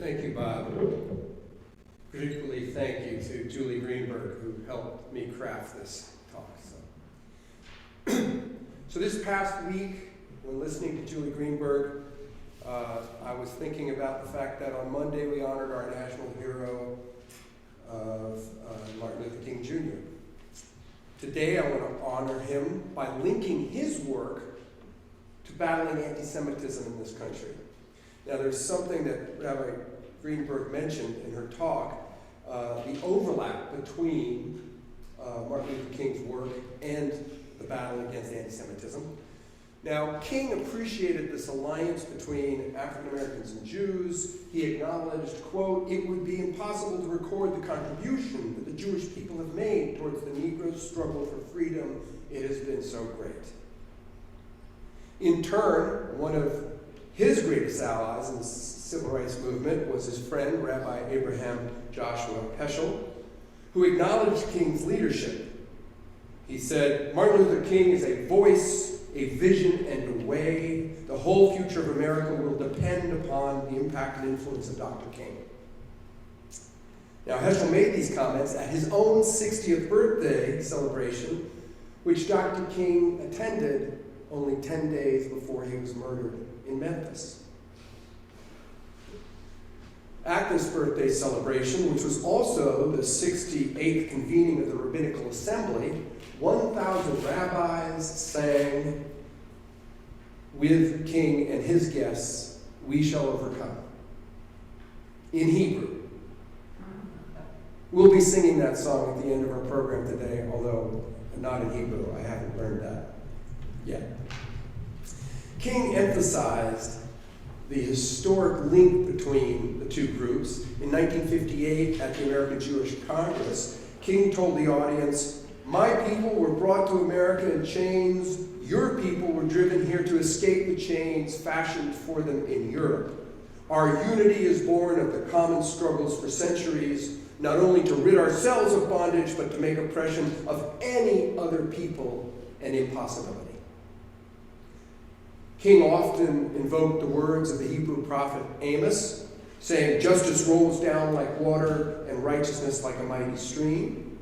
Thank you, Bob. Particularly thank you to Julie Greenberg, who helped me craft this talk. So this past week, when listening to Julie Greenberg, I was thinking about the fact that on Monday we honored our national hero of Martin Luther King Jr. Today I want to honor him by linking his work to battling anti-Semitism in this country. Now there's something that Rabbi Greenberg mentioned in her talk, the overlap between Martin Luther King's work and the battle against anti-Semitism. Now, King appreciated this alliance between African Americans and Jews. He acknowledged, quote, "It would be impossible to record the contribution that the Jewish people have made towards the Negro struggle for freedom. It has been so great." In turn, one of his greatest allies in the civil rights movement was his friend, Rabbi Abraham Joshua Heschel, who acknowledged King's leadership. He said, "Martin Luther King is a voice, a vision, and a way. The whole future of America will depend upon the impact and influence of Dr. King." Now, Heschel made these comments at his own 60th birthday celebration, which Dr. King attended only 10 days before he was murdered in Memphis. At this birthday celebration, which was also the 68th convening of the Rabbinical Assembly, 1,000 rabbis sang with King and his guests, "We Shall Overcome," in Hebrew. We'll be singing that song at the end of our program today, although not in Hebrew. I haven't learned that yet. King emphasized the historic link between the two groups. In 1958, at the American Jewish Congress, King told the audience, "My people were brought to America in chains. Your people were driven here to escape the chains fashioned for them in Europe. Our unity is born of the common struggles for centuries, not only to rid ourselves of bondage, but to make oppression of any other people an impossibility." King often invoked the words of the Hebrew prophet Amos, saying, "Justice rolls down like water and righteousness like a mighty stream."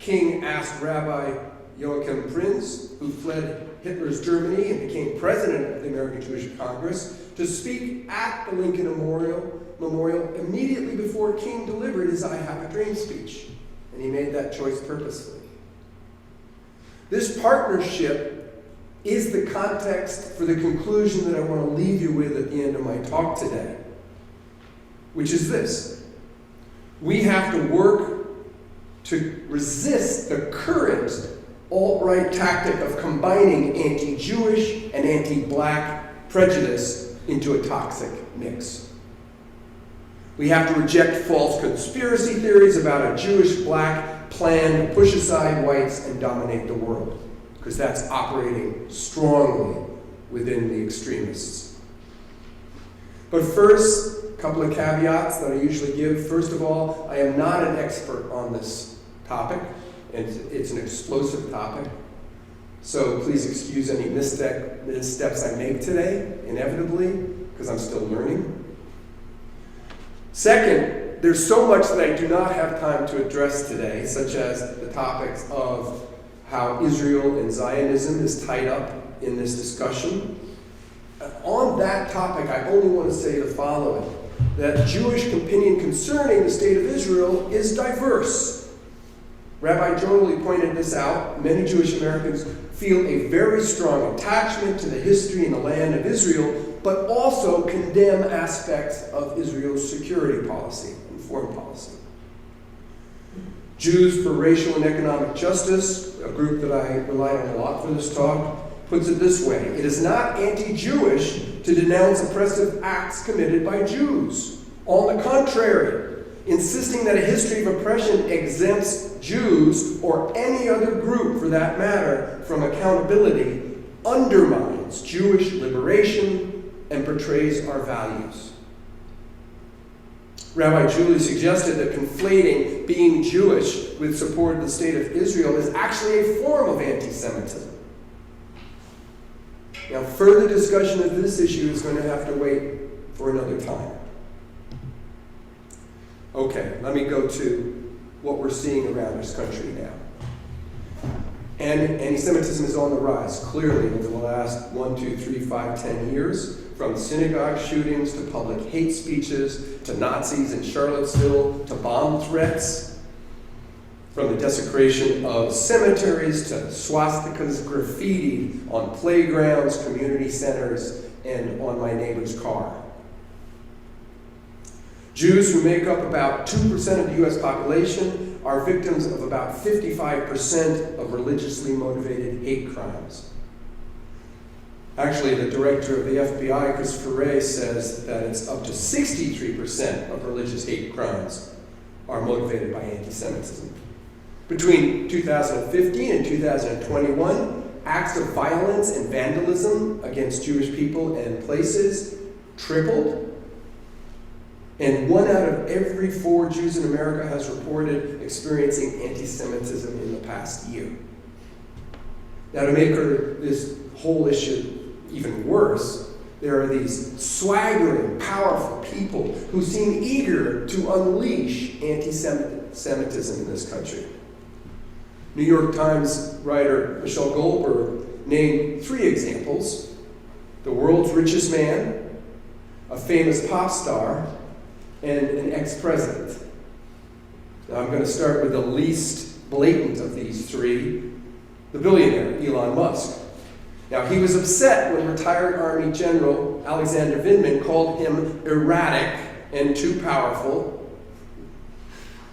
King asked Rabbi Joachim Prinz, who fled Hitler's Germany and became president of the American Jewish Congress, to speak at the Lincoln Memorial immediately before King delivered his "I Have a Dream" speech, and he made that choice purposefully. This partnership is the context for the conclusion that I want to leave you with at the end of my talk today, which is this: we have to work to resist the current alt-right tactic of combining anti-Jewish and anti-black prejudice into a toxic mix. We have to reject false conspiracy theories about a Jewish-black plan to push aside whites and dominate the world, because that's operating strongly within the extremists. But first, a couple of caveats that I usually give. First of all, I am not an expert on this topic, and it's an explosive topic. So please excuse any missteps I make today, inevitably, because I'm still learning. Second, there's so much that I do not have time to address today, such as the topics of how Israel and Zionism is tied up in this discussion. On that topic, I only want to say the following: that Jewish opinion concerning the state of Israel is diverse. Rabbi Julie pointed this out. Many Jewish Americans feel a very strong attachment to the history and the land of Israel, but also condemn aspects of Israel's security policy and foreign policy. Jews for Racial and Economic Justice, a group that I relied on a lot for this talk, puts it this way: it is not anti-Jewish to denounce oppressive acts committed by Jews. On the contrary, insisting that a history of oppression exempts Jews, or any other group for that matter, from accountability undermines Jewish liberation and betrays our values. Rabbi Julie suggested that conflating being Jewish with support of the state of Israel is actually a form of anti-Semitism. Now, further discussion of this issue is going to have to wait for another time. Okay, let me go to what we're seeing around this country now. And anti-Semitism is on the rise, clearly, over the last 1, 2, 3, 5, 10 years, from synagogue shootings to public hate speeches, to Nazis in Charlottesville, to bomb threats, from the desecration of cemeteries to swastikas graffitied on playgrounds, community centers, and on my neighbor's car. Jews, who make up about 2% of the U.S. population, are victims of about 55% of religiously motivated hate crimes. Actually, the director of the FBI, Christopher Wray, says that it's up to 63% of religious hate crimes are motivated by anti-Semitism. Between 2015 and 2021, acts of violence and vandalism against Jewish people and places tripled. And 1 out of every 4 Jews in America has reported experiencing anti-Semitism in the past year. Now, to make this whole issue even worse, there are these swaggering, powerful people who seem eager to unleash anti-Semitism in this country. New York Times writer Michelle Goldberg named 3 examples: the world's richest man, a famous pop star, and an ex-president. Now, I'm going to start with the least blatant of these 3, the billionaire, Elon Musk. Now, he was upset when retired Army General Alexander Vindman called him erratic and too powerful.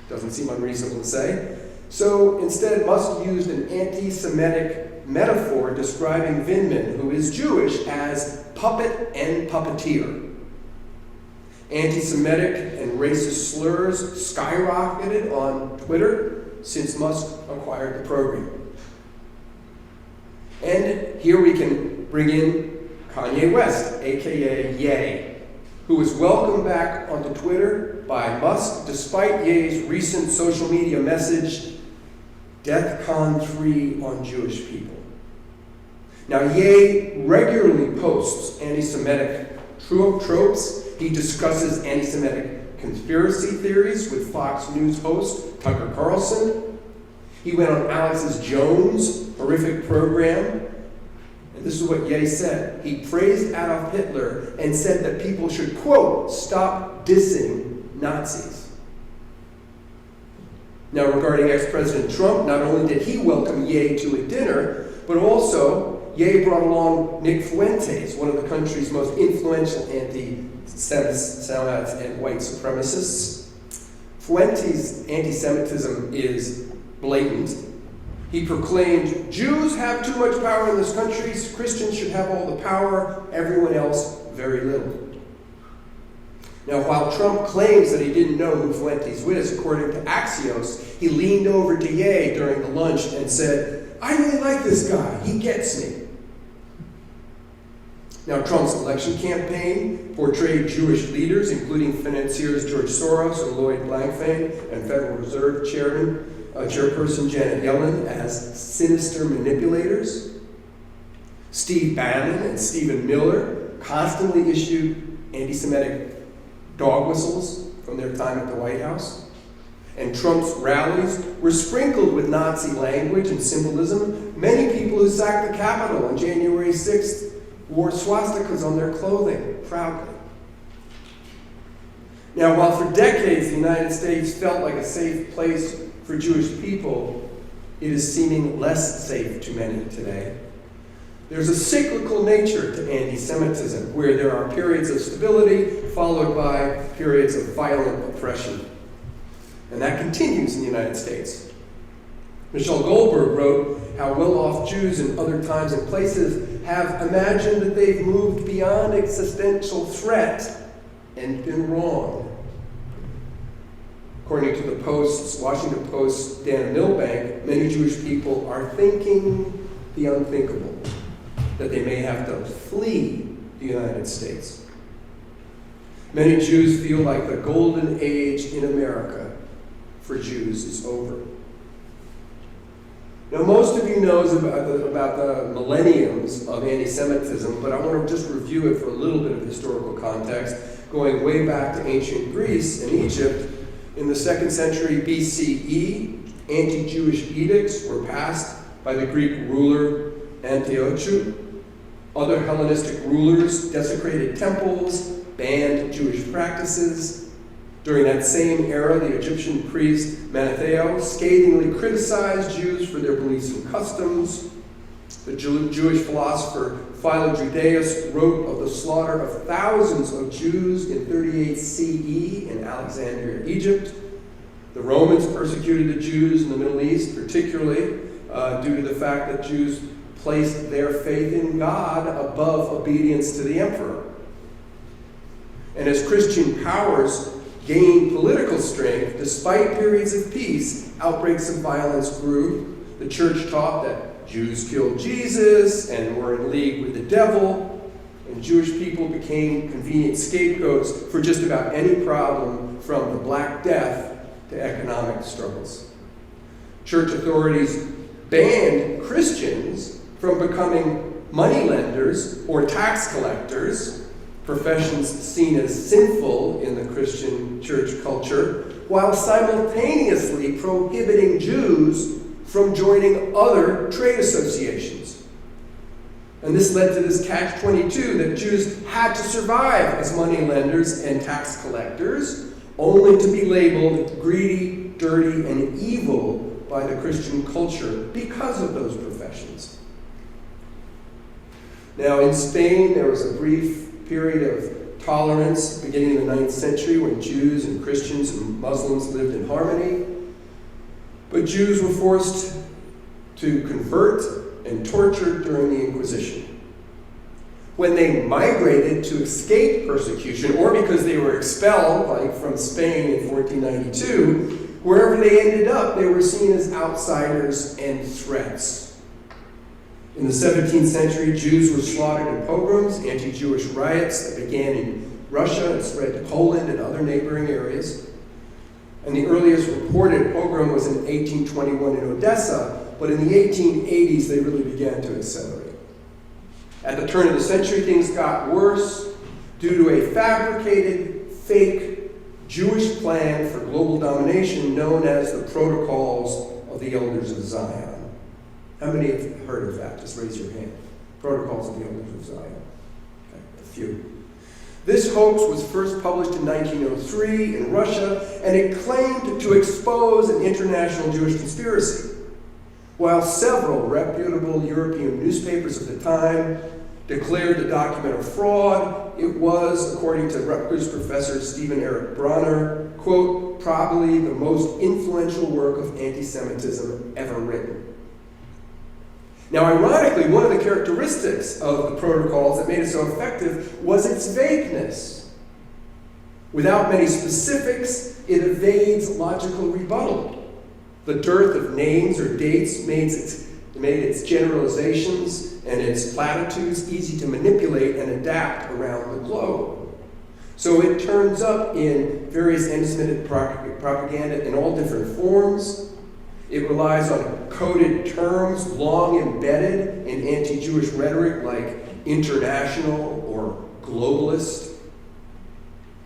Doesn't seem unreasonable to say. So instead, Musk used an anti-Semitic metaphor describing Vindman, who is Jewish, as puppet and puppeteer. Anti-Semitic and racist slurs skyrocketed on Twitter since Musk acquired the program. And here we can bring in Kanye West, aka Ye, who was welcomed back onto Twitter by Musk despite Ye's recent social media message, DEFCON 3 on Jewish people. Now, Ye regularly posts anti-Semitic tropes. He discusses anti-Semitic conspiracy theories with Fox News host Tucker Carlson. He went on Alex's Jones horrific program, and this is what Ye said. He praised Adolf Hitler and said that people should, quote, stop dissing Nazis. Now, regarding ex-President Trump, not only did he welcome Ye to a dinner, but also Ye brought along Nick Fuentes, one of the country's most influential anti-Semites and white supremacists. Fuentes' anti-Semitism is blatant. He proclaimed, Jews have too much power in this country, Christians should have all the power, everyone else very little. Now, while Trump claims that he didn't know who Fuentes was, according to Axios, he leaned over to Ye during the lunch and said, I really like this guy, he gets me. Now, Trump's election campaign portrayed Jewish leaders, including financiers George Soros and Lloyd Blankfein, and Federal Reserve Chairperson Janet Yellen, as sinister manipulators. Steve Bannon and Stephen Miller constantly issued anti-Semitic dog whistles from their time at the White House. And Trump's rallies were sprinkled with Nazi language and symbolism. Many people who sacked the Capitol on January 6th wore swastikas on their clothing proudly. Now, while for decades the United States felt like a safe place for Jewish people, it is seeming less safe to many today. There's a cyclical nature to anti-Semitism, where there are periods of stability followed by periods of violent oppression. And that continues in the United States. Michelle Goldberg wrote how well-off Jews in other times and places have imagined that they've moved beyond existential threat and been wrong. According to the Post's, Washington Post's Dan Milbank, many Jewish people are thinking the unthinkable, that they may have to flee the United States. Many Jews feel like the golden age in America for Jews is over. Now, most of you knows about the millenniums of anti-Semitism, but I want to just review it for a little bit of historical context, going way back to ancient Greece and Egypt. In the 2nd century BCE, anti-Jewish edicts were passed by the Greek ruler Antiochus. Other Hellenistic rulers desecrated temples, banned Jewish practices. During that same era, the Egyptian priest Manetho scathingly criticized Jews for their beliefs and customs. The Jewish philosopher Philo-Judaeus wrote of the slaughter of thousands of Jews in 38 CE in Alexandria, Egypt. The Romans persecuted the Jews in the Middle East, particularly due to the fact that Jews placed their faith in God above obedience to the emperor. And as Christian powers gained political strength, despite periods of peace, outbreaks of violence grew. The church taught that Jews killed Jesus and were in league with the devil, and Jewish people became convenient scapegoats for just about any problem, from the Black Death to economic struggles. Church authorities banned Christians from becoming moneylenders or tax collectors, professions seen as sinful in the Christian church culture, while simultaneously prohibiting Jews from joining other trade associations. And this led to this catch-22 that Jews had to survive as moneylenders and tax collectors, only to be labeled greedy, dirty, and evil by the Christian culture because of those professions. Now, in Spain, there was a brief period of tolerance beginning in the 9th century when Jews and Christians and Muslims lived in harmony. But Jews were forced to convert and tortured during the Inquisition. When they migrated to escape persecution, or because they were expelled, like from Spain in 1492, wherever they ended up, they were seen as outsiders and threats. In the 17th century, Jews were slaughtered in pogroms, anti-Jewish riots that began in Russia and spread to Poland and other neighboring areas. And the earliest reported pogrom was in 1821 in Odessa, but in the 1880s they really began to accelerate. At the turn of the century, things got worse due to a fabricated, fake Jewish plan for global domination known as the Protocols of the Elders of Zion. How many have heard of that? Just raise your hand. Protocols of the Elders of Zion. Okay, a few. This hoax was first published in 1903 in Russia, and it claimed to expose an international Jewish conspiracy. While several reputable European newspapers of the time declared the document a fraud, it was, according to Rutgers professor Stephen Eric Bronner, quote, probably the most influential work of anti-Semitism ever written. Now, ironically, one of the characteristics of the protocols that made it so effective was its vagueness. Without many specifics, it evades logical rebuttal. The dearth of names or dates made its generalizations and its platitudes easy to manipulate and adapt around the globe. So it turns up in various anti-Semitic propaganda in all different forms. It relies on coded terms long embedded in anti-Jewish rhetoric like international or globalist.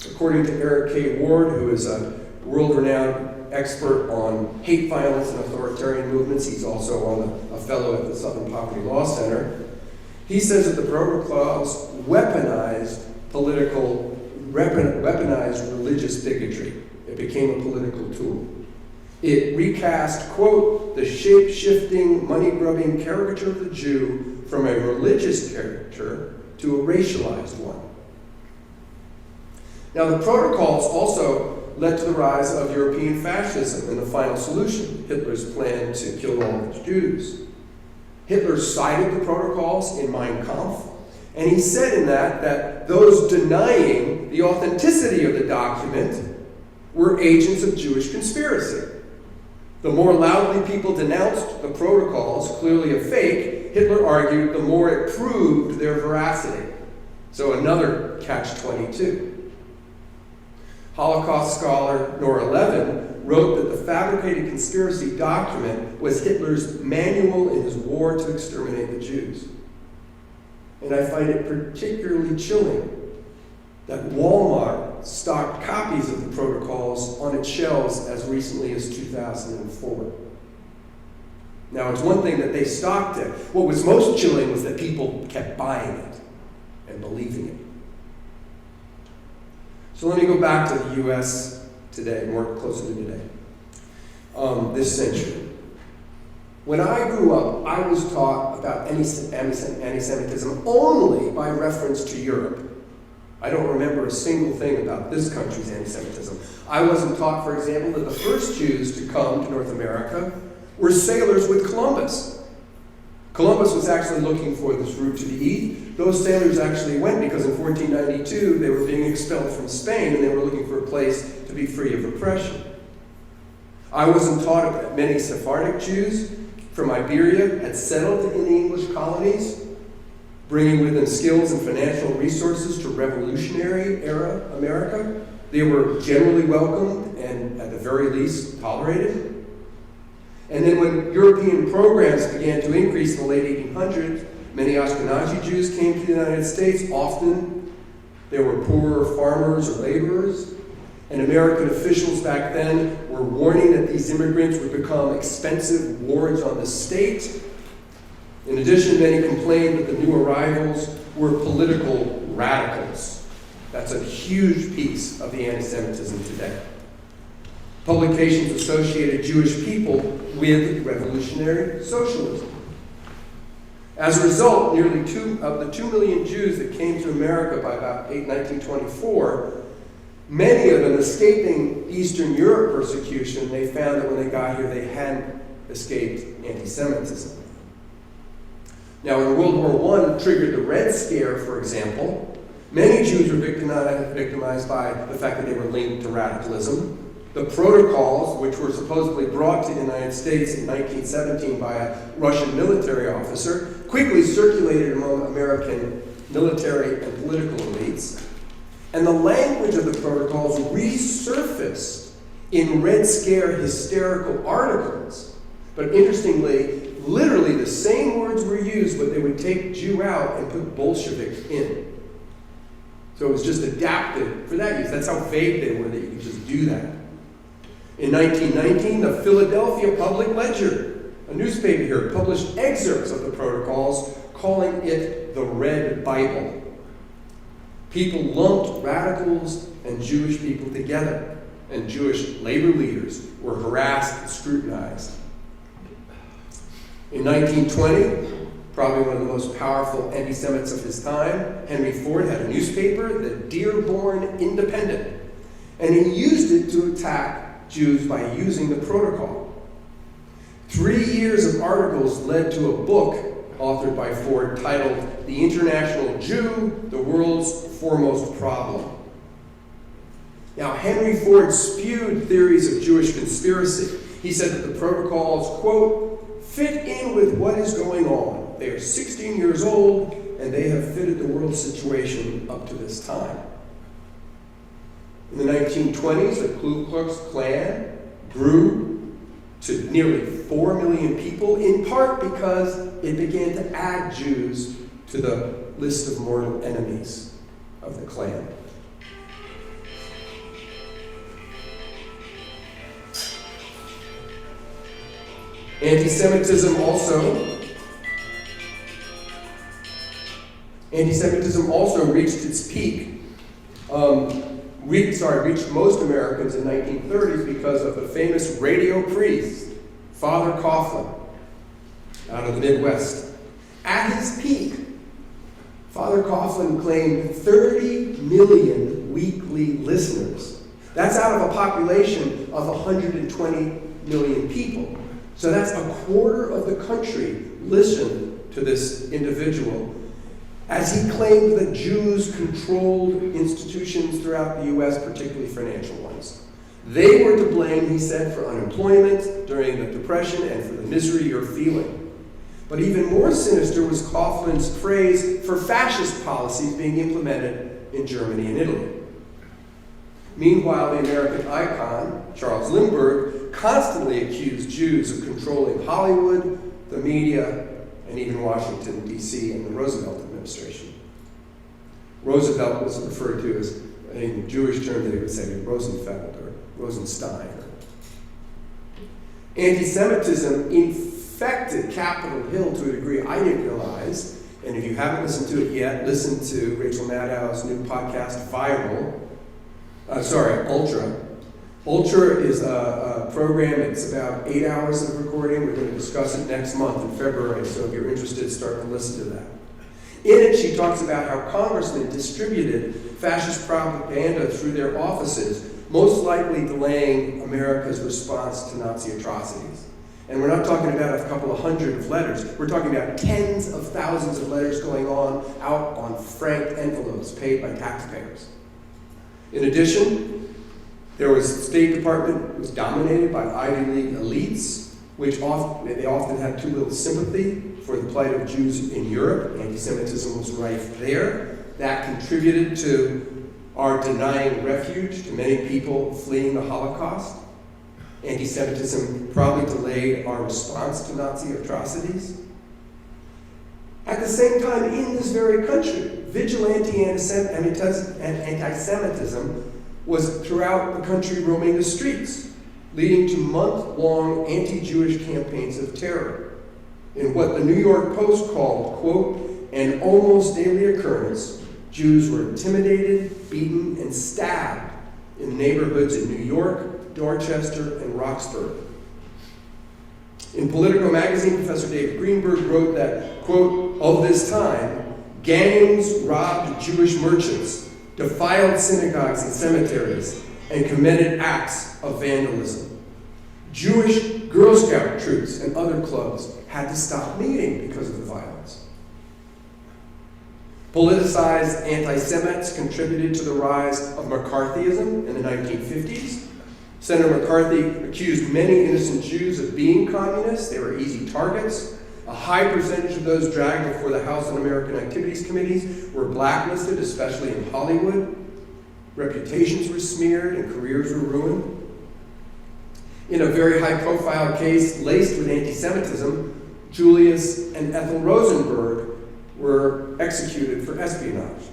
According to Eric K. Ward, who is a world-renowned expert on hate violence and authoritarian movements, he's also a fellow at the Southern Poverty Law Center, he says that the protocols weaponized religious bigotry. It became a political tool. It recast, quote, the shape-shifting, money-grubbing caricature of the Jew from a religious character to a racialized one. Now, the protocols also led to the rise of European fascism and the final solution, Hitler's plan to kill all the Jews. Hitler cited the protocols in Mein Kampf, and he said in that those denying the authenticity of the document were agents of Jewish conspiracy. The more loudly people denounced the protocols, clearly a fake, Hitler argued, the more it proved their veracity. So another catch-22. Holocaust scholar Nora Levin wrote that the fabricated conspiracy document was Hitler's manual in his war to exterminate the Jews. And I find it particularly chilling that Walmart stocked copies of the protocols on its shelves as recently as 2004. Now, it's one thing that they stocked it. What was most chilling was that people kept buying it and believing it. So let me go back to the US today, more closer to today, this century. When I grew up, I was taught about anti-Semitism only by reference to Europe. I don't remember a single thing about this country's anti-Semitism. I wasn't taught, for example, that the first Jews to come to North America were sailors with Columbus. Columbus was actually looking for this route to the east. Those sailors actually went because in 1492 they were being expelled from Spain and they were looking for a place to be free of oppression. I wasn't taught that many Sephardic Jews from Iberia had settled in the English colonies, bringing with them skills and financial resources to Revolutionary era America. They were generally welcomed and, at the very least, tolerated. And then when European programs began to increase in the late 1800s, many Ashkenazi Jews came to the United States. Often they were poorer farmers or laborers. And American officials back then were warning that these immigrants would become expensive wards on the state. In addition, many complained that the new arrivals were political radicals. That's a huge piece of the anti-Semitism today. Publications associated Jewish people with revolutionary socialism. As a result, nearly of the 2 million Jews that came to America by about 1924, many of them escaping Eastern Europe persecution, they found that when they got here they hadn't escaped anti-Semitism. Now, when World War I triggered the Red Scare, for example, many Jews were victimized by the fact that they were linked to radicalism. The protocols, which were supposedly brought to the United States in 1917 by a Russian military officer, quickly circulated among American military and political elites. And the language of the protocols resurfaced in Red Scare hysterical articles. But interestingly, literally the same words were used, but they would take Jew out and put Bolshevik in. So it was just adapted for that use. That's how vague they were that you could just do that. In 1919, the Philadelphia Public Ledger, a newspaper here, published excerpts of the protocols, calling it the Red Bible. People lumped radicals and Jewish people together, and Jewish labor leaders were harassed and scrutinized. In 1920, probably one of the most powerful anti-Semites of his time, Henry Ford had a newspaper, the Dearborn Independent, and he used it to attack Jews by using the protocol. 3 years of articles led to a book authored by Ford titled The International Jew, the World's Foremost Problem. Now, Henry Ford spewed theories of Jewish conspiracy. He said that the protocols, quote, fit in with what is going on. They are 16 years old, and they have fitted the world situation up to this time. In the 1920s, the Ku Klux Klan grew to nearly 4 million people, in part because it began to add Jews to the list of mortal enemies of the Klan. Antisemitism also reached its peak. Reached most Americans in the 1930s because of the famous radio priest, Father Coughlin, out of the Midwest. At his peak, Father Coughlin claimed 30 million weekly listeners. That's out of a population of 120 million people. So that's a quarter of the country listened to this individual, as he claimed that Jews controlled institutions throughout the U.S., particularly financial ones. They were to blame, he said, for unemployment during the Depression and for the misery you're feeling. But even more sinister was Coughlin's praise for fascist policies being implemented in Germany and Italy. Meanwhile, the American icon, Charles Lindbergh, constantly accused Jews of controlling Hollywood, the media, and even Washington, D.C. and the Roosevelt administration. Roosevelt was referred to as, in the Jewish term, they would say Rosenfeld or Rosenstein. Anti-Semitism infected Capitol Hill to a degree I didn't realize. And if you haven't listened to it yet, listen to Rachel Maddow's new podcast, Ultra. Ultra is a program, it's about 8 hours of recording. We're going to discuss it next month in February, so if you're interested, start to listen to that. In it, she talks about how congressmen distributed fascist propaganda through their offices, most likely delaying America's response to Nazi atrocities. And we're not talking about a couple of hundred of letters. We're talking about tens of thousands of letters going out on franked envelopes paid by taxpayers. In addition, the State Department was dominated by Ivy League elites, which they often had too little sympathy for the plight of Jews in Europe. Anti-Semitism was rife there. That contributed to our denying refuge to many people fleeing the Holocaust. Anti-Semitism probably delayed our response to Nazi atrocities. At the same time, in this very country, vigilante anti-Semitism was throughout the country roaming the streets, leading to month-long anti-Jewish campaigns of terror. In what the New York Post called, quote, an almost daily occurrence, Jews were intimidated, beaten, and stabbed in neighborhoods in New York, Dorchester, and Roxbury. In Politico magazine, Professor David Greenberg wrote that, quote, of this time, gangs robbed Jewish merchants, defiled synagogues and cemeteries, and committed acts of vandalism. Jewish Girl Scout troops and other clubs had to stop meeting because of the violence. Politicized anti-Semites contributed to the rise of McCarthyism in the 1950s. Senator McCarthy accused many innocent Jews of being communists. They were easy targets. A high percentage of those dragged before the House Un-American Activities Committees were blacklisted, especially in Hollywood. Reputations were smeared and careers were ruined. In a very high-profile case laced with anti-Semitism, Julius and Ethel Rosenberg were executed for espionage.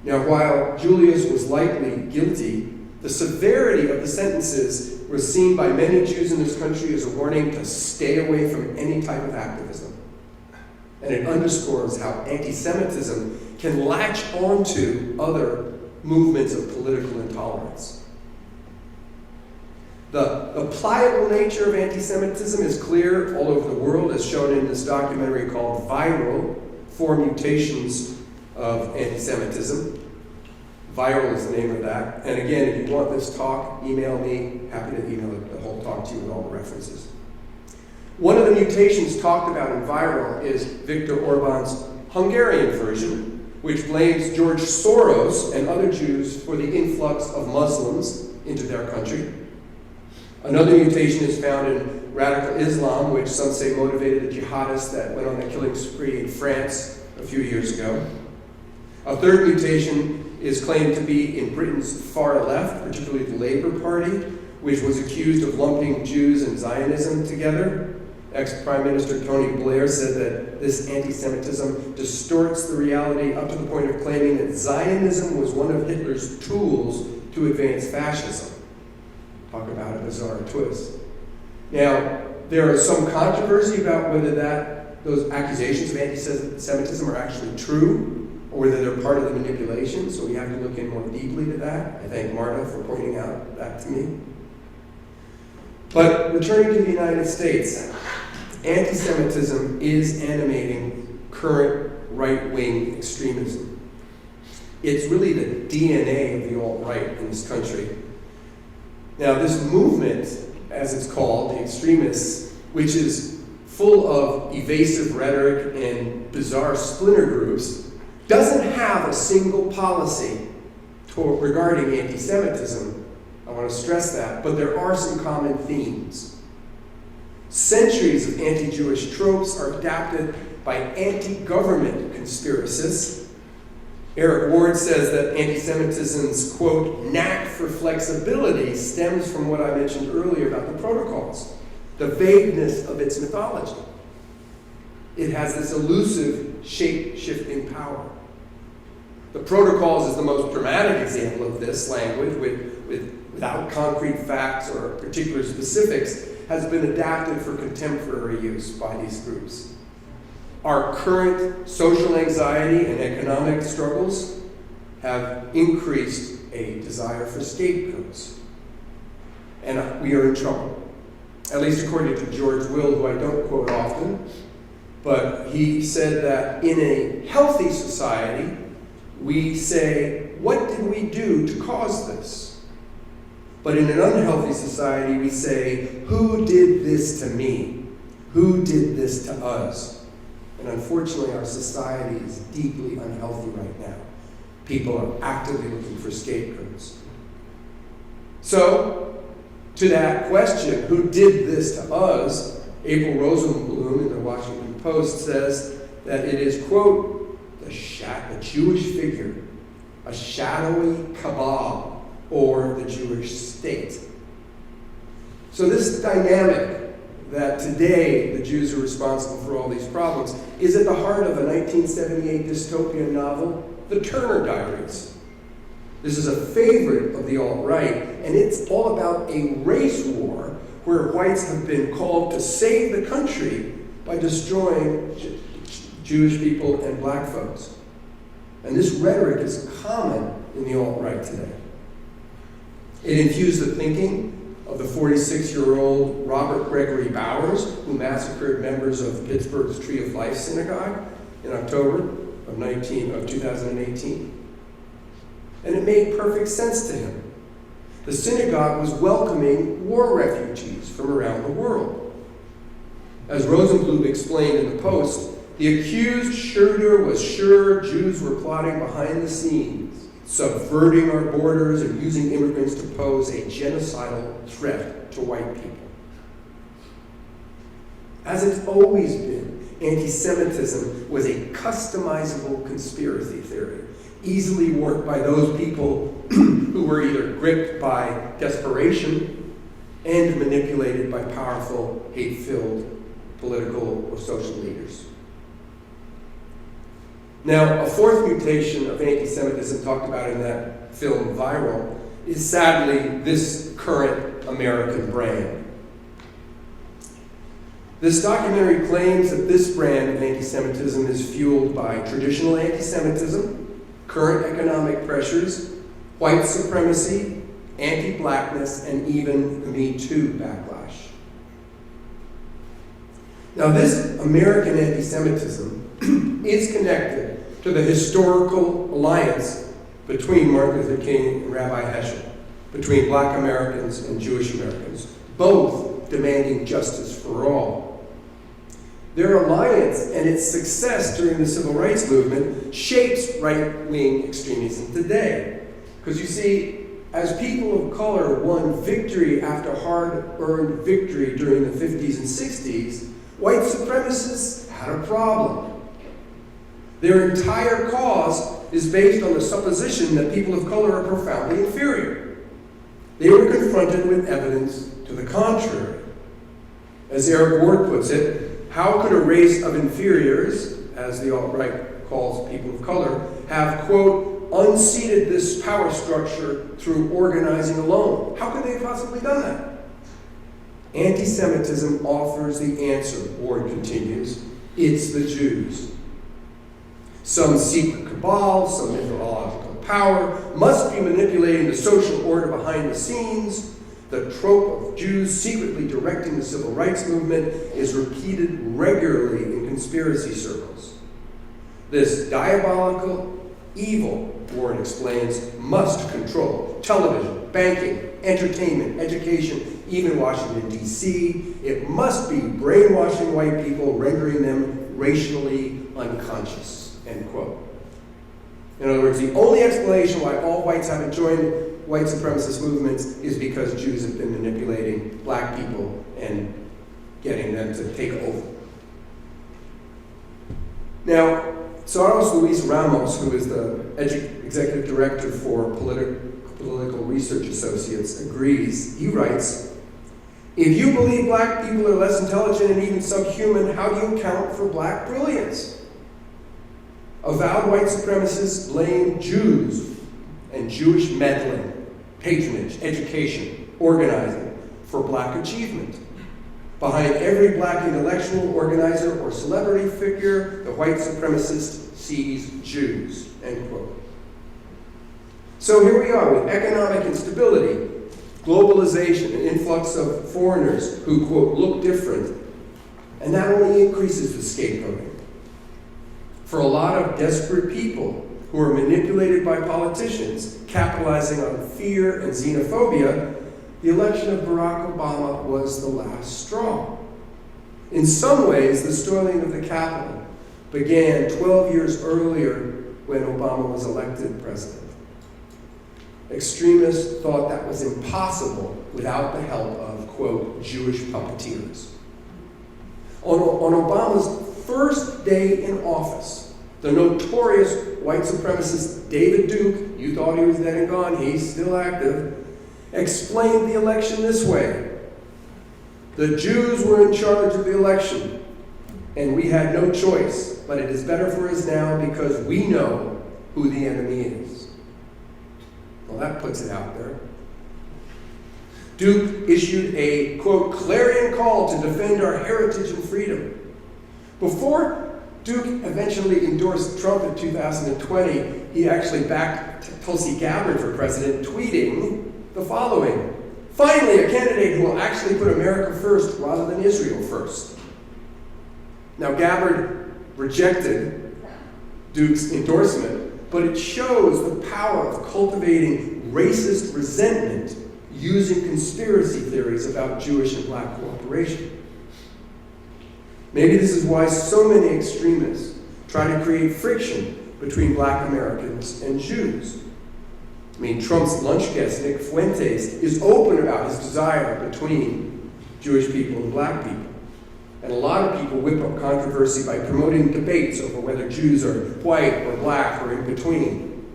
Now, while Julius was likely guilty, the severity of the sentences was seen by many Jews in this country as a warning to stay away from any type of activism. And it underscores how anti-Semitism can latch onto other movements of political intolerance. The pliable nature of anti-Semitism is clear all over the world, as shown in this documentary called Viral, 4 Mutations of Anti-Semitism. Viral is the name of that. And again, if you want this talk, email me. Happy to email the whole talk to you with all the references. One of the mutations talked about in Viral is Viktor Orban's Hungarian version, which blames George Soros and other Jews for the influx of Muslims into their country. Another mutation is found in radical Islam, which some say motivated the jihadists that went on the killing spree in France a few years ago. A third mutation is claimed to be in Britain's far left, particularly the Labour Party, which was accused of lumping Jews and Zionism together. Ex-Prime Minister Tony Blair said that this anti-Semitism distorts the reality up to the point of claiming that Zionism was one of Hitler's tools to advance fascism. Talk about a bizarre twist. Now, there is some controversy about whether those accusations of anti-Semitism are actually true, or whether they're part of the manipulation, so we have to look in more deeply to that. I thank Marta for pointing out that to me. But returning to the United States, anti-Semitism is animating current right-wing extremism. It's really the DNA of the alt-right in this country. Now, this movement, as it's called, the extremists, which is full of evasive rhetoric and bizarre splinter groups, doesn't have a single policy regarding anti-Semitism. I want to stress that, but there are some common themes. Centuries of anti-Jewish tropes are adapted by anti-government conspiracists. Eric Ward says that anti-Semitism's, quote, knack for flexibility stems from what I mentioned earlier about the protocols, the vagueness of its mythology. It has this elusive, shape-shifting power. The Protocols is the most dramatic example of this language, without concrete facts or particular specifics, has been adapted for contemporary use by these groups. Our current social anxiety and economic struggles have increased a desire for scapegoats. And we are in trouble. At least according to George Will, who I don't quote often, but he said that in a healthy society, we say, what did we do to cause this? But in an unhealthy society, we say, who did this to me? Who did this to us? And unfortunately, our society is deeply unhealthy right now. People are actively looking for scapegoats. So, to that question, who did this to us, April Rosenblum in the Washington Post says that it is, quote, a Jewish figure, a shadowy cabal, or the Jewish state. So this dynamic that today the Jews are responsible for all these problems is at the heart of a 1978 dystopian novel, The Turner Diaries. This is a favorite of the alt-right, and it's all about a race war where whites have been called to save the country by destroying Jewish people and black folks. And this rhetoric is common in the alt-right today. It infused the thinking of the 46-year-old Robert Gregory Bowers, who massacred members of Pittsburgh's Tree of Life synagogue in October of 2018. And it made perfect sense to him. The synagogue was welcoming war refugees from around the world. As Rosenblum explained in the Post, the accused Schroeder was sure Jews were plotting behind the scenes, subverting our borders and using immigrants to pose a genocidal threat to white people. As it's always been, anti-Semitism was a customizable conspiracy theory, easily worked by those people who were either gripped by desperation and manipulated by powerful, hate-filled political or social leaders. Now, a fourth mutation of anti-Semitism talked about in that film, Viral, is sadly this current American brand. This documentary claims that this brand of anti-Semitism is fueled by traditional anti-Semitism, current economic pressures, white supremacy, anti-blackness, and even the Me Too backlash. Now, this American anti-Semitism is connected to the historical alliance between Martin Luther King and Rabbi Heschel, between black Americans and Jewish Americans, both demanding justice for all. Their alliance and its success during the civil rights movement shapes right-wing extremism today. Because you see, as people of color won victory after hard-earned victory during the 50s and 60s, white supremacists had a problem. Their entire cause is based on the supposition that people of color are profoundly inferior. They were confronted with evidence to the contrary. As Eric Ward puts it, how could a race of inferiors, as the alt-right calls people of color, have, quote, unseated this power structure through organizing alone? How could they have possibly done that? Anti-Semitism offers the answer, Ward continues. It's the Jews. Some secret cabal, some mythological power must be manipulating the social order behind the scenes. The trope of Jews secretly directing the civil rights movement is repeated regularly in conspiracy circles. This diabolical evil, Ward explains, must control television, banking, entertainment, education, even Washington, D.C. It must be brainwashing white people, rendering them racially unconscious, end quote. In other words, the only explanation why all whites haven't joined white supremacist movements is because Jews have been manipulating black people and getting them to take over. Now, Soros Luis Ramos, who is the executive director for Political Research Associates, agrees. He writes, if you believe black people are less intelligent and even subhuman, how do you account for black brilliance? Avowed white supremacists blame Jews and Jewish meddling, patronage, education, organizing for black achievement. Behind every black intellectual, organizer, or celebrity figure, the white supremacist sees Jews, end quote. So here we are with economic instability, globalization, an influx of foreigners who, quote, look different, and that only increases the scapegoating. For a lot of desperate people who are manipulated by politicians, capitalizing on fear and xenophobia, the election of Barack Obama was the last straw. In some ways, the stoiling of the Capitol began 12 years earlier when Obama was elected president. Extremists thought that was impossible without the help of, quote, Jewish puppeteers. On Obama's first day in office, the notorious white supremacist David Duke, you thought he was dead and gone, he's still active, explained the election this way. The Jews were in charge of the election, and we had no choice, but it is better for us now because we know who the enemy is. Well, that puts it out there. Duke issued a, quote, clarion call to defend our heritage and freedom. Before Duke eventually endorsed Trump in 2020, he actually backed Tulsi Gabbard for president, tweeting the following: finally, a candidate who will actually put America first rather than Israel first. Now, Gabbard rejected Duke's endorsement, but it shows the power of cultivating racist resentment using conspiracy theories about Jewish and black cooperation. Maybe this is why so many extremists try to create friction between black Americans and Jews. I mean, Trump's lunch guest, Nick Fuentes, is open about his desire between Jewish people and black people. And a lot of people whip up controversy by promoting debates over whether Jews are white or black or in between.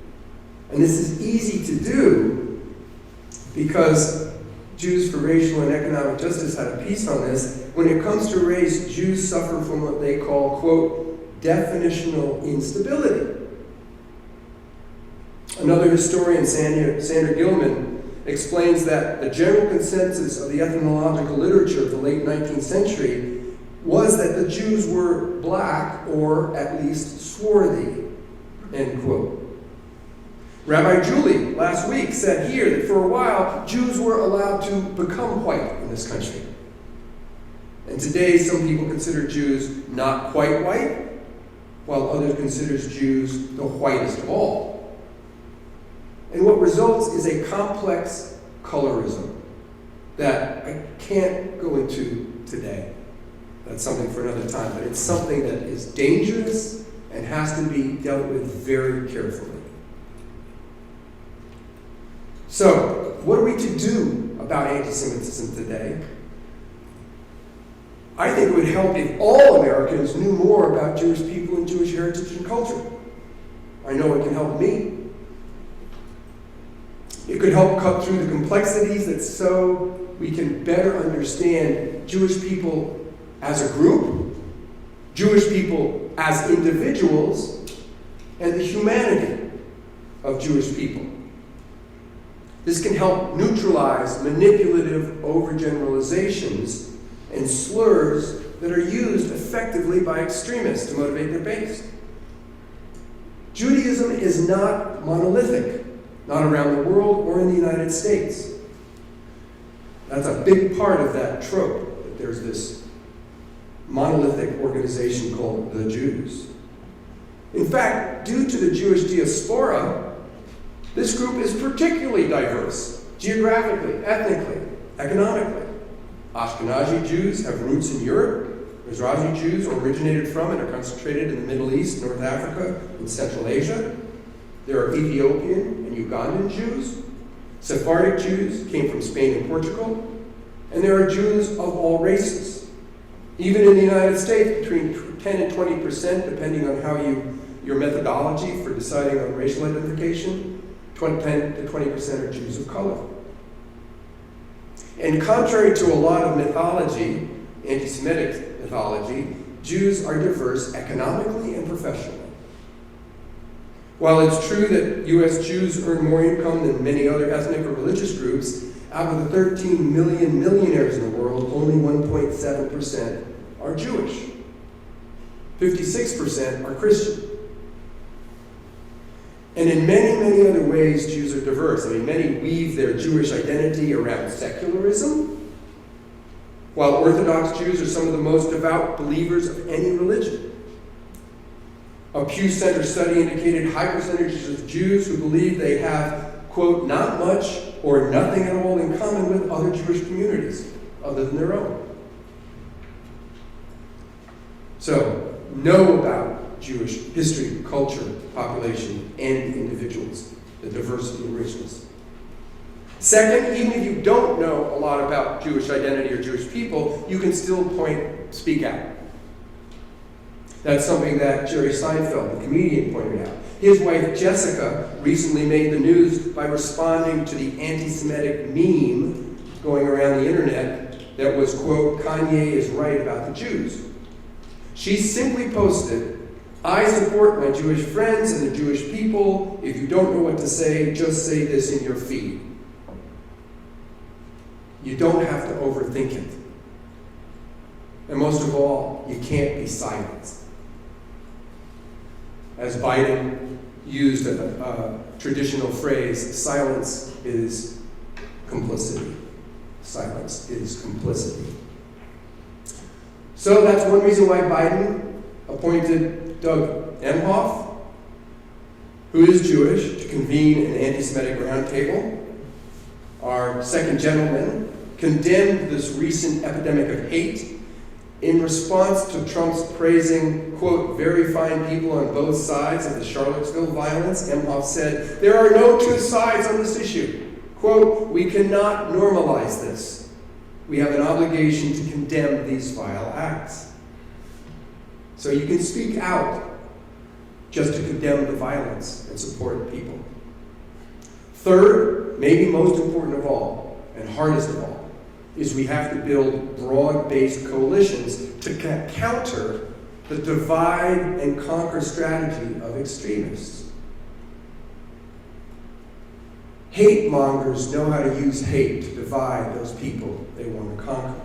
And this is easy to do because Jews for Racial and Economic Justice had a piece on this. When it comes to race, Jews suffer from what they call, quote, definitional instability. Another historian, Sandra Gilman, explains that the general consensus of the ethnological literature of the late 19th century was that the Jews were black or at least swarthy, end quote. Rabbi Julie last week said here that for a while, Jews were allowed to become white in this country. And today, some people consider Jews not quite white, while others consider Jews the whitest of all. And what results is a complex colorism that I can't go into today. That's something for another time, but it's something that is dangerous and has to be dealt with very carefully. So, what are we to do about anti-Semitism today? I think it would help if all Americans knew more about Jewish people and Jewish heritage and culture. I know it can help me. It could help cut through the complexities that so we can better understand Jewish people as a group, Jewish people as individuals, and the humanity of Jewish people. This can help neutralize manipulative overgeneralizations and slurs that are used effectively by extremists to motivate their base. Judaism is not monolithic, not around the world or in the United States. That's a big part of that trope, that there's this monolithic organization called the Jews. In fact, due to the Jewish diaspora, this group is particularly diverse, geographically, ethnically, economically. Ashkenazi Jews have roots in Europe. Mizrahi Jews originated from and are concentrated in the Middle East, North Africa, and Central Asia. There are Ethiopian and Ugandan Jews. Sephardic Jews came from Spain and Portugal. And there are Jews of all races. Even in the United States, between 10 and 20%, depending on how your methodology for deciding on racial identification, 10 to 20% are Jews of color. And contrary to a lot of mythology, anti-Semitic mythology, Jews are diverse economically and professionally. While it's true that U.S. Jews earn more income than many other ethnic or religious groups, out of the 13 million millionaires in the world, only 1.7% are Jewish. 56% are Christian. And in many, many other ways, Jews are diverse. I mean, many weave their Jewish identity around secularism, while Orthodox Jews are some of the most devout believers of any religion. A Pew Center study indicated high percentages of Jews who believe they have, quote, not much or nothing at all in common with other Jewish communities other than their own. So, know about Jewish history, culture, population, and individuals, the diversity and richness. Second, even if you don't know a lot about Jewish identity or Jewish people, you can still speak out. That's something that Jerry Seinfeld, the comedian, pointed out. His wife, Jessica, recently made the news by responding to the anti-Semitic meme going around the internet that was, quote, Kanye is right about the Jews. She simply posted, I support my Jewish friends and the Jewish people. If you don't know what to say, just say this in your feed. You don't have to overthink it. And most of all, you can't be silent. As Biden used a traditional phrase, silence is complicity. Silence is complicity. So that's one reason why Biden appointed Doug Emhoff, who is Jewish, to convene an anti-Semitic roundtable. Our second gentleman condemned this recent epidemic of hate in response to Trump's praising, quote, very fine people on both sides of the Charlottesville violence. Emhoff said, there are no two sides on this issue. Quote, we cannot normalize this. We have an obligation to condemn these vile acts. So you can speak out just to condemn the violence and support people. Third, maybe most important of all, and hardest of all, is we have to build broad-based coalitions to counter the divide and conquer strategy of extremists. Hate mongers know how to use hate to divide those people they want to conquer.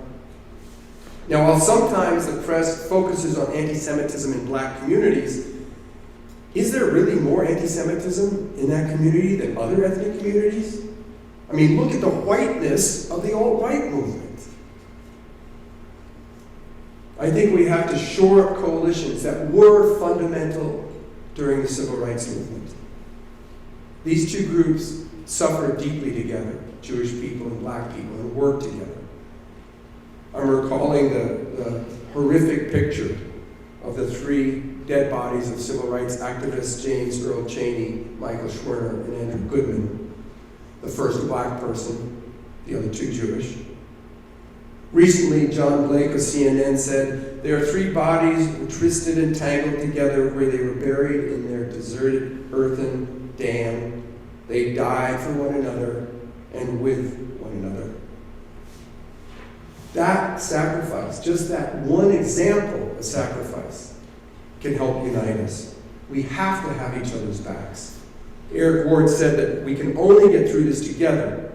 Now, while sometimes the press focuses on anti-Semitism in black communities, is there really more anti-Semitism in that community than other ethnic communities? I mean, look at the whiteness of the alt-right movement. I think we have to shore up coalitions that were fundamental during the civil rights movement. These two groups suffered deeply together, Jewish people and black people, and worked together. I'm recalling the horrific picture of the three dead bodies of civil rights activists, James Earl Chaney, Michael Schwerner, and Andrew Goodman. The first a black person, the other two Jewish. Recently, John Blake of CNN said, there are three bodies twisted and tangled together where they were buried in their deserted earthen dam. They died for one another and with one another. That sacrifice, just that one example of sacrifice, can help unite us. We have to have each other's backs. Eric Ward said that we can only get through this together.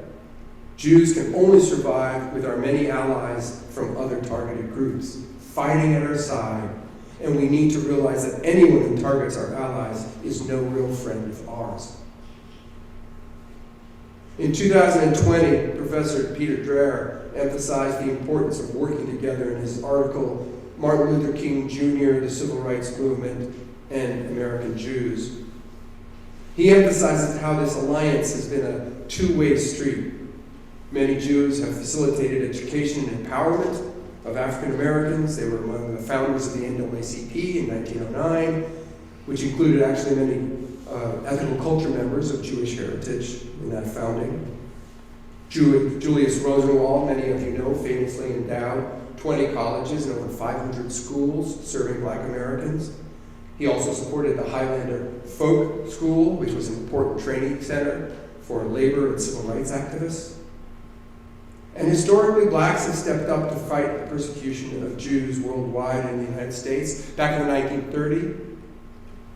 Jews can only survive with our many allies from other targeted groups, fighting at our side, and we need to realize that anyone who targets our allies is no real friend of ours. In 2020, Professor Peter Dreher emphasized the importance of working together in his article, Martin Luther King Jr., the Civil Rights Movement, and American Jews. He emphasizes how this alliance has been a two-way street. Many Jews have facilitated education and empowerment of African Americans. They were among the founders of the NAACP in 1909, which included actually many ethical culture members of Jewish heritage in that founding. Julius Rosenwald, many of you know, famously endowed 20 colleges and over 500 schools serving black Americans. He also supported the Highlander Folk School, which was an important training center for labor and civil rights activists. And historically, blacks have stepped up to fight the persecution of Jews worldwide in the United States. Back in 1930,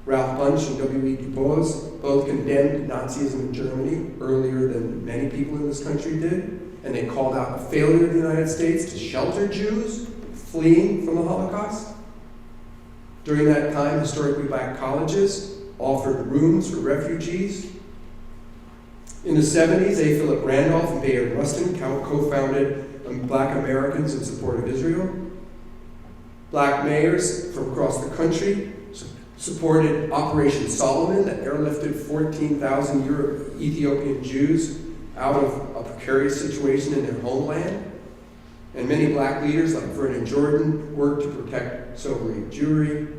Ralph Bunche and W.E. Du Bois both condemned Nazism in Germany earlier than many people in this country did, and they called out the failure of the United States to shelter Jews fleeing from the Holocaust. During that time, historically black colleges offered rooms for refugees. In the 70s, A. Philip Randolph and Bayard Rustin co-founded Black Americans in support of Israel. Black mayors from across the country supported Operation Solomon that airlifted 14,000 Ethiopian Jews out of a precarious situation in their homeland. And many black leaders like Vernon Jordan worked to protect sobering Jewry.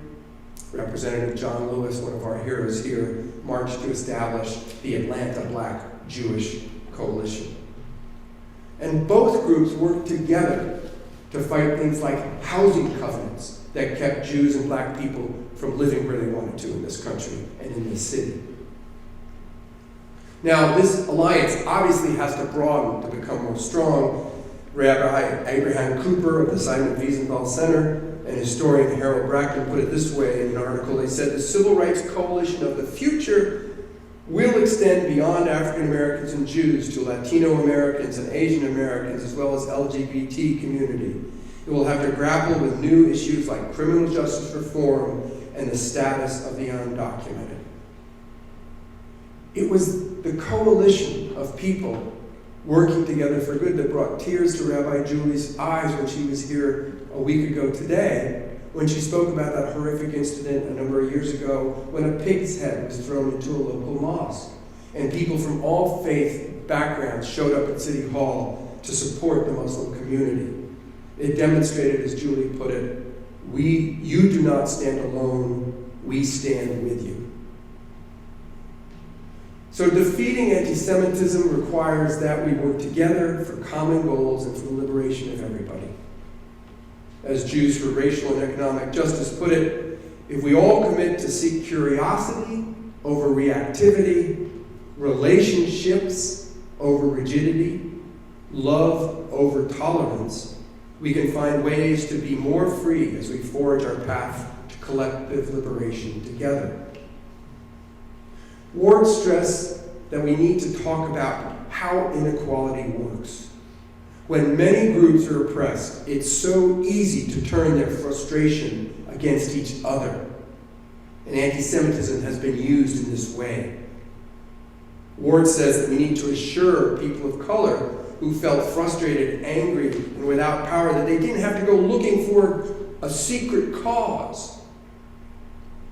Representative John Lewis, one of our heroes here, marched to establish the Atlanta Black Jewish Coalition. And both groups worked together to fight things like housing covenants that kept Jews and black people from living where they wanted to in this country and in this city. Now, this alliance obviously has to broaden to become more strong. Rabbi Abraham Cooper of the Simon Wiesenthal Center and historian Harold Brackman put it this way in an article. They said, the civil rights coalition of the future will extend beyond African Americans and Jews to Latino Americans and Asian Americans, as well as LGBT community. It will have to grapple with new issues like criminal justice reform and the status of the undocumented. It was the coalition of people working together for good that brought tears to Rabbi Julie's eyes when she was here a week ago today, when she spoke about that horrific incident a number of years ago when a pig's head was thrown into a local mosque. And people from all faith backgrounds showed up at City Hall to support the Muslim community. It demonstrated, as Julie put it, you do not stand alone, we stand with you. So defeating anti-Semitism requires that we work together for common goals and for the liberation of everybody. As Jews for Racial and Economic Justice put it, if we all commit to seek curiosity over reactivity, relationships over rigidity, love over tolerance, we can find ways to be more free as we forge our path to collective liberation together. Ward stressed that we need to talk about how inequality works. When many groups are oppressed, it's so easy to turn their frustration against each other. And anti-Semitism has been used in this way. Ward says that we need to assure people of color who felt frustrated, angry, and without power that they didn't have to go looking for a secret cause.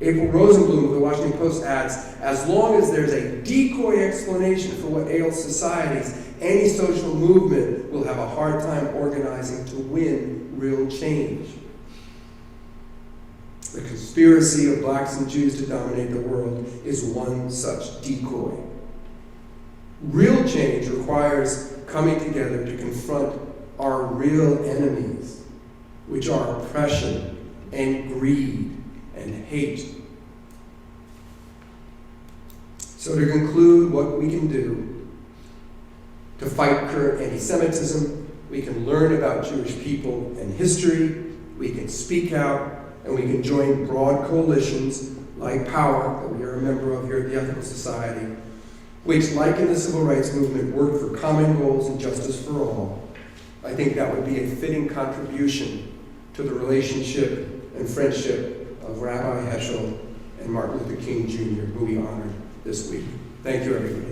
April Rosenblum of the Washington Post adds, as long as there's a decoy explanation for what ails societies, any social movement will have a hard time organizing to win real change. The conspiracy of blacks and Jews to dominate the world is one such decoy. Real change requires coming together to confront our real enemies, which are oppression and greed and hate. So to conclude, what we can do to fight current anti-Semitism, we can learn about Jewish people and history, we can speak out, and we can join broad coalitions like POWER, that we are a member of here at the Ethical Society, which, like in the Civil Rights Movement, work for common goals and justice for all. I think that would be a fitting contribution to the relationship and friendship of Rabbi Heschel and Martin Luther King Jr., who we honored this week. Thank you, everybody.